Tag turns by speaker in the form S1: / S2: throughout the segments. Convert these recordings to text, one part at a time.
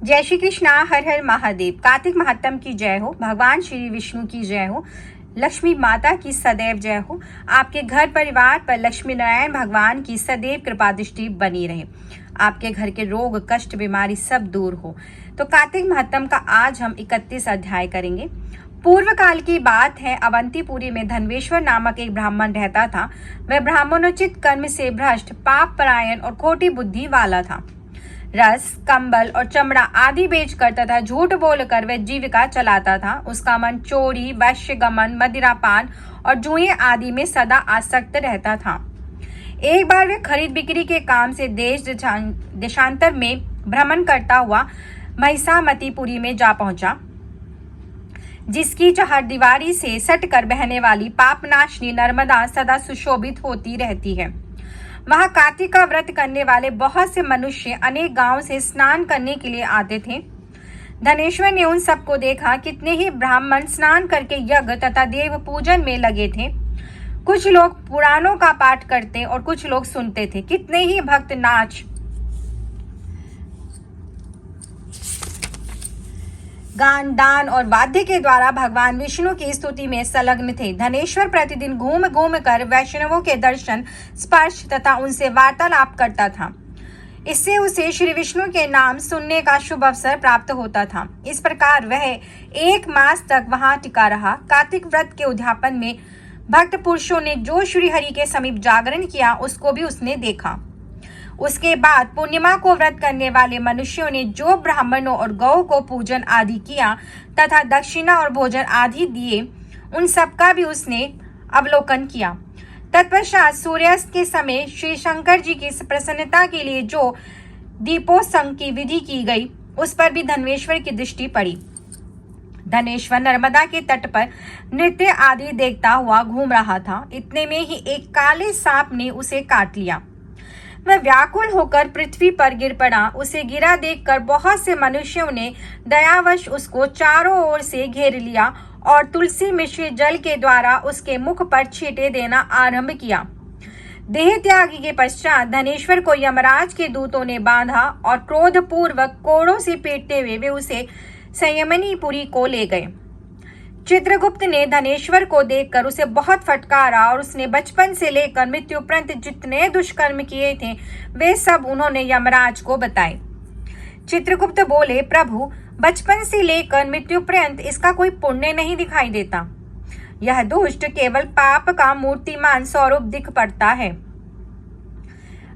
S1: जय श्री कृष्णा। हर हर महादेव। कार्तिक महात्म की जय हो। भगवान श्री विष्णु की जय हो। लक्ष्मी माता की सदैव जय हो। आपके घर परिवार पर लक्ष्मी नारायण भगवान की सदैव कृपा दृष्टि बनी रहे। आपके घर के रोग कष्ट बीमारी सब दूर हो। तो कार्तिक महात्म का आज हम 31 अध्याय करेंगे। पूर्व काल की बात है। अवंतीपुरी में धनवेश्वर नामक एक ब्राह्मण रहता था। वह ब्राह्मणोचित कर्म से भ्रष्ट, पाप परायण और खोटी बुद्धि वाला था। रस, कंबल और चमड़ा आदि बेचकर तथा झूठ बोलकर वह जीविका चलाता था। उसका मन चोरी, वैश्यगमन, मदिरापान और जुए आदि में सदा आसक्त रहता था। एक बार वह खरीद बिक्री के काम से देश देशांतर में भ्रमण करता हुआ महिषामतीपुरी में जा पहुंचा, जिसकी चहारदीवारी से सटकर बहने वाली पापनाशनी नर्मदा सदा सुशोभित होती रहती है। वहां कार्तिक का व्रत करने वाले बहुत से मनुष्य अनेक गांवों से स्नान करने के लिए आते थे। धनेश्वर ने उन सबको देखा। कितने ही ब्राह्मण स्नान करके यज्ञ तथा देव पूजन में लगे थे। कुछ लोग पुराणों का पाठ करते और कुछ लोग सुनते थे। कितने ही भक्त नाच, गान, दान और वाद्य के द्वारा भगवान विष्णु की स्तुति में संलग्न थे। धनेश्वर प्रतिदिन घूम घूम कर वैष्णवों के दर्शन, स्पर्श तथा उनसे वार्तालाप करता था। इससे उसे श्री विष्णु के नाम सुनने का शुभ अवसर प्राप्त होता था। इस प्रकार वह 1 मास तक वहां टिका रहा। कार्तिक व्रत के उद्यापन में भक्त पुरुषों ने जो श्री हरि के समीप जागरण किया, उसको भी उसने देखा। उसके बाद पूर्णिमा को व्रत करने वाले मनुष्यों ने जो ब्राह्मणों और गौ को पूजन आदि किया तथा दक्षिणा और भोजन आदि दिए, उन सब का भी उसने अवलोकन किया। तत्पश्चात सूर्यास्त के समय श्री शंकर जी की प्रसन्नता के लिए जो दीपोत्सव की विधि की गई, उस पर भी धनेश्वर की दृष्टि पड़ी। धनेश्वर नर्मदा के तट पर नृत्य आदि देखता हुआ घूम रहा था। इतने में ही एक काले सांप ने उसे काट लिया। वह व्याकुल होकर पृथ्वी पर गिर पड़ा। उसे गिरा देखकर बहुत से मनुष्यों ने दयावश उसको चारों ओर से घेर लिया और तुलसी मिश्रित जल के द्वारा उसके मुख पर छींटे देना आरंभ किया। देह त्यागी के पश्चात धनेश्वर को यमराज के दूतों ने बांधा और क्रोधपूर्वक कोड़ों से पीटते हुए वे उसे संयमनीपुरी को ले गए। चित्रगुप्त ने धनेश्वर को देखकर उसे बहुत फटकारा और उसने बचपन से लेकर मृत्यु पर्यंत जितने दुष्कर्म किए थे, वे सब उन्होंने यमराज को बताए। चित्रगुप्त बोले, प्रभु, बचपन से लेकर मृत्यु पर्यंत इसका कोई पुण्य नहीं दिखाई देता। यह दुष्ट केवल पाप का मूर्तिमान स्वरूप दिख पड़ता है।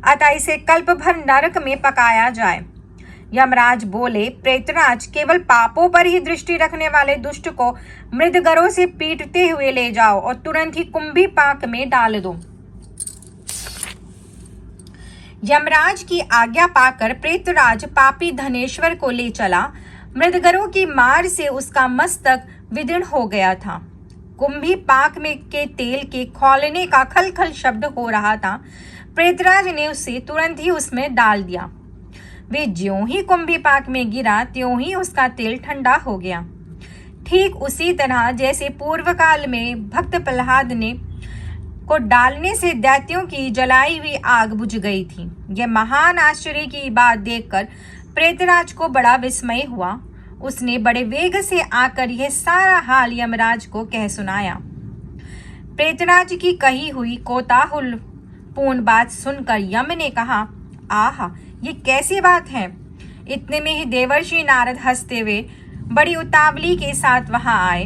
S1: अतः इसे कल्प भर नरक में पकाया जाए। यमराज बोले, प्रेतराज, केवल पापों पर ही दृष्टि रखने वाले दुष्ट को मृदगरों से पीटते हुए ले जाओ और तुरंत ही कुंभी पाक में डाल दो। यमराज की आज्ञा पाकर प्रेतराज पापी धनेश्वर को ले चला। मृदगरों की मार से उसका मस्तक विदीर्ण हो गया था। कुंभी पाक में के तेल के खौलने का खलखल शब्द हो रहा था। प्रेतराज ने उसे तुरंत ही उसमें डाल दिया। वे ज्यों ही कुंभी पाक में गिरा, त्यों ही उसका तेल ठंडा हो गया। ठीक उसी तरह जैसे पूर्व काल में भक्त प्रहलाद ने को डालने से दैत्यों की जलाई हुई आग बुझ गई थी। यह महान आश्चर्य की बात देखकर प्रेतराज को बड़ा विस्मय हुआ। उसने बड़े वेग से आकर यह सारा हाल यमराज को कह सुनाया। प्रेतराज की कही हुई कोताहुल पूर्ण बात सुनकर यम ने कहा, आहा, ये कैसी बात है। इतने में ही देवर्षि नारद हंसते हुए बड़ी उतावली के साथ वहां आए।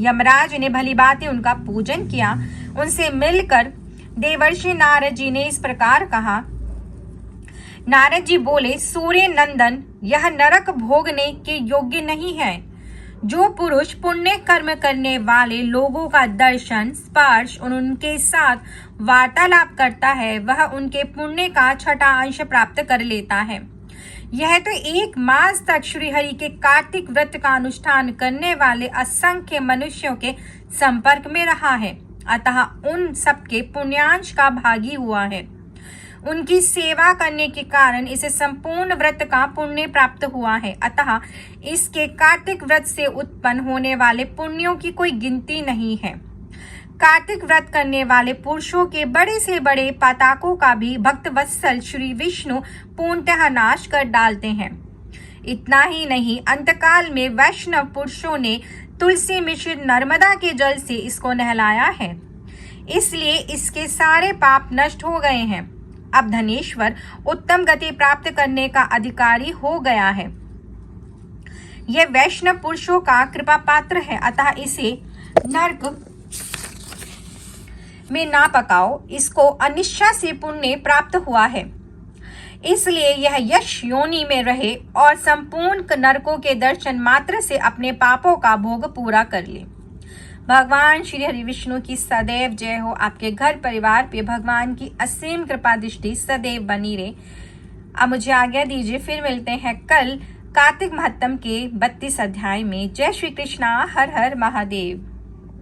S1: यमराज ने भली भांति उनका पूजन किया। उनसे मिलकर देवर्षि नारद जी ने इस प्रकार कहा। नारद जी बोले, सूर्य नंदन, यह नरक भोगने के योग्य नहीं है। जो पुरुष पुण्य कर्म करने वाले लोगों का दर्शन, स्पर्श और उनके साथ वार्तालाप करता है, वह उनके पुण्य का 6वां अंश प्राप्त कर लेता है। यह तो 1 मास तक श्री हरि के कार्तिक व्रत का अनुष्ठान करने वाले असंख्य मनुष्यों के संपर्क में रहा है, अतः उन सबके पुण्यांश का भागी हुआ है। उनकी सेवा करने के कारण इसे संपूर्ण व्रत का पुण्य प्राप्त हुआ है। अतः इसके कार्तिक व्रत से उत्पन्न होने वाले पुण्यों की कोई गिनती नहीं है। कार्तिक व्रत करने वाले पुरुषों के बड़े से बड़े पातकों का भी भक्त वत्सल श्री विष्णु पूर्णतः नाश कर डालते हैं। इतना ही नहीं, अंतकाल में वैष्णव पुरुषों ने तुलसी मिश्रित नर्मदा के जल से इसको नहलाया है, इसलिए इसके सारे पाप नष्ट हो गए हैं। अब धनेश्वर उत्तम गति प्राप्त करने का अधिकारी हो गया है। यह वैष्णव पुरुषों का कृपा पात्र है, अतः इसे नरक में ना पकाओ। इसको अनिच्छा से पुण्य प्राप्त हुआ है, इसलिए यह यश योनि में रहे और संपूर्ण नरकों के दर्शन मात्र से अपने पापों का भोग पूरा कर ले। भगवान श्री हरि विष्णु की सदैव जय हो। आपके घर परिवार पे भगवान की असीम कृपा दृष्टि सदैव बनी रहे। अब मुझे आज्ञा दीजिए, फिर मिलते हैं कल कार्तिक महात्म के 32 अध्याय में। जय श्री कृष्णा। हर हर महादेव।